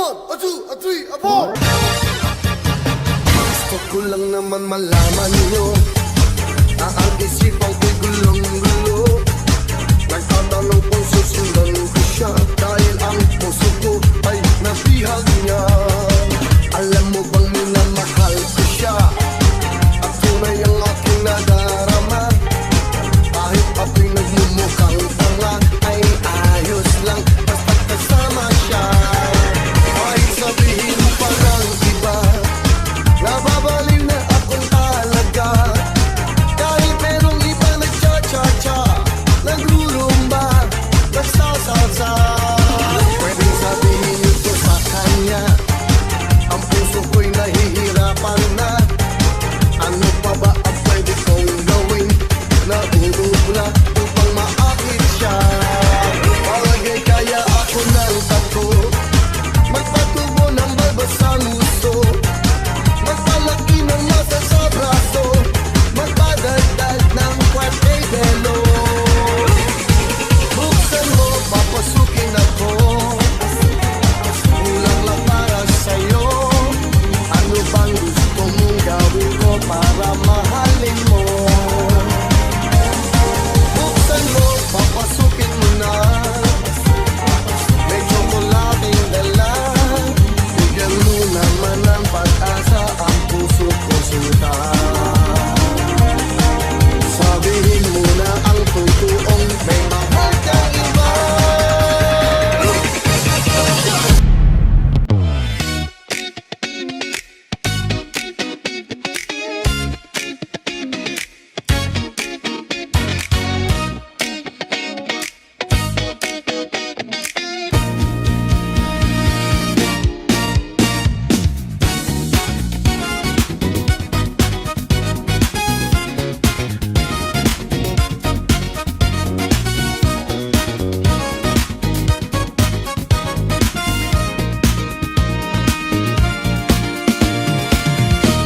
1, a 2, a 3, a 4. Gusto ko lang naman malaman nyo na ang isipan ko'y gulong-gulo. Nagtatanong kung susundan ko siya dahil ang puso ko ay nabihag niya. Alam mo bang minamahal ko siya at tunay ang aking nadarama. Kahit ako'y nagmumukhang tanga ay ayos lang basta't kasama siya. Kahit sabihin pa ng iba nababaliw na akong talaga. Dahil merong iba nagcha-cha-cha, nagrurumba, nagsasalsa. Pwedeng sabihin ito sa kanya, ang puso ko'y nahihirapan na. Ano pa ba ang pwede kong gawin? Nahulog na upang maakit siya. Palagay kaya ako ng tato, magpatubo ng balbasang gusto, magpalaki ng masa sa braso, magpadagdag ng kwarte belo. Buksan mo, papasukin ako, kulang lang para sa'yo. Ano bang gusto mong gawin ko para mahalin mo? Buksan mo, papasukin mo na, may tsokolating dala. Bigyan mo naman ng pag-asa ang puso ko sinta. Sabihin mo na ang totoong may mahal kang iba.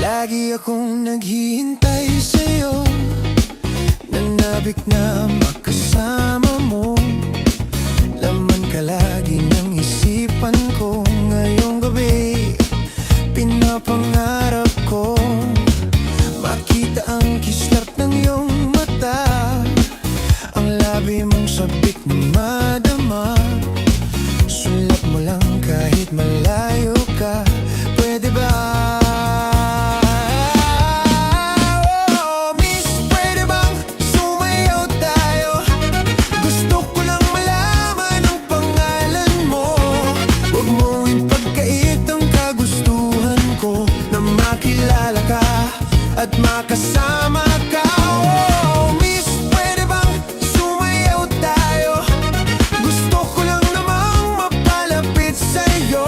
Lagi akong naghihintay sa'yo, nanabik na makasama mo. Laman ka lagi ng isipan ko. Ngayong gabi, pinapangarap ko makita ang kislap ng iyong mata, ang labi mong sabik na madama. Sulat mo lang kahit malayo ka, pwede ba? At makasama ka. Oh, miss, pwede bang sumayaw tayo? Gusto ko lang namang mapalapit sa'yo,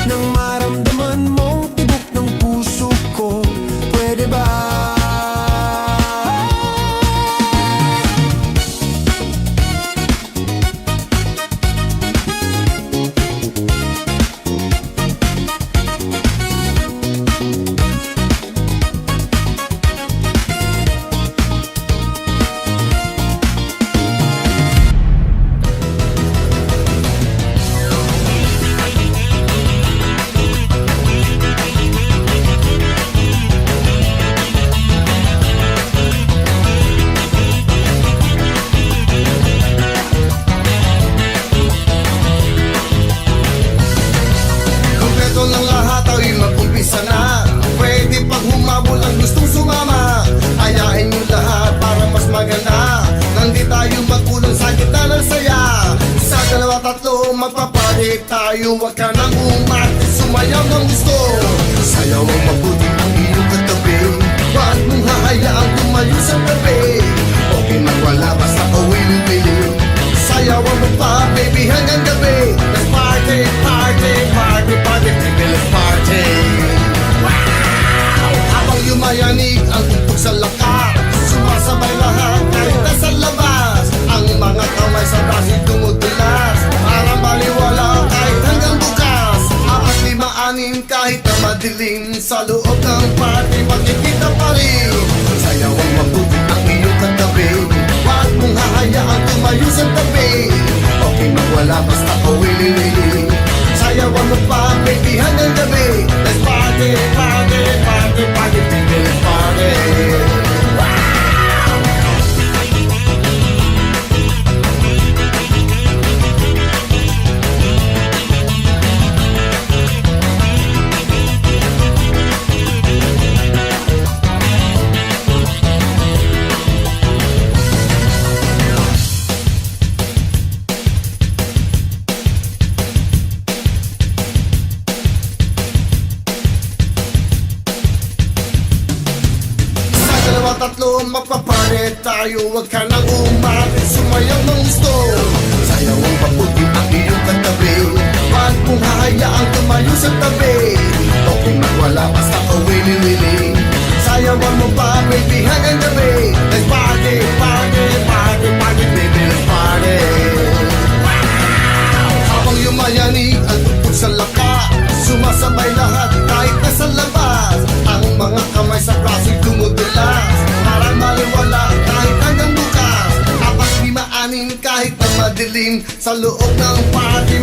nang maramdaman mong tibok ng puso ko. Pwede ba? Magpapari tayo, wag ka nang umarte, sumayaw ng gusto. Sayaw ang mabuti ang iyong katabi, wag mong hahayaang tumayo sa gabi. Okay na wala, basta kawili-wili. Sayawan mo pa, baby, hanggang gabi. Let's party, party, party, party, baby, let's party. Wow! Habang yumayanig ang tugtog sa lakas, sumasabay lahat kahit nasa labas. Ang mga kamay sa braso tumutulas, parang baliwala kahit hanggang bukas. Apat, lima, anim kahit na madilim, sa loob ng party magkikita pa rin. Sayaw ang mabuti ang iyong katabi, wag mong hahayaang tumayo sa tabi. Okay magwala basta kawili-wili. Sayaw Sayawan mo pa, baby, hanggang gabi. Let's party, party, party, party, baby, let's party. Sa dalawa tatlo magpapare tayo. Huwag ka nang umatin, sumayaw ng gusto. Sayaw ang paputi ang iyong katabi. Ba't kung hahayaang tumayo sa tabi? Okay magwala basta ka wili-wili. Sayawan mo pa baby hanggang gabi. Let's party, party, party, party, baby, let's party. Habang yumayanig ang tugtog sa lakas, sumasabay lahat kahit nasa labas. Ang mga kamay sa braso'y dumudulas, parang maliwala kahit hanggang bukas. Apat, lima, anim kahit na madilim, sa loob ng party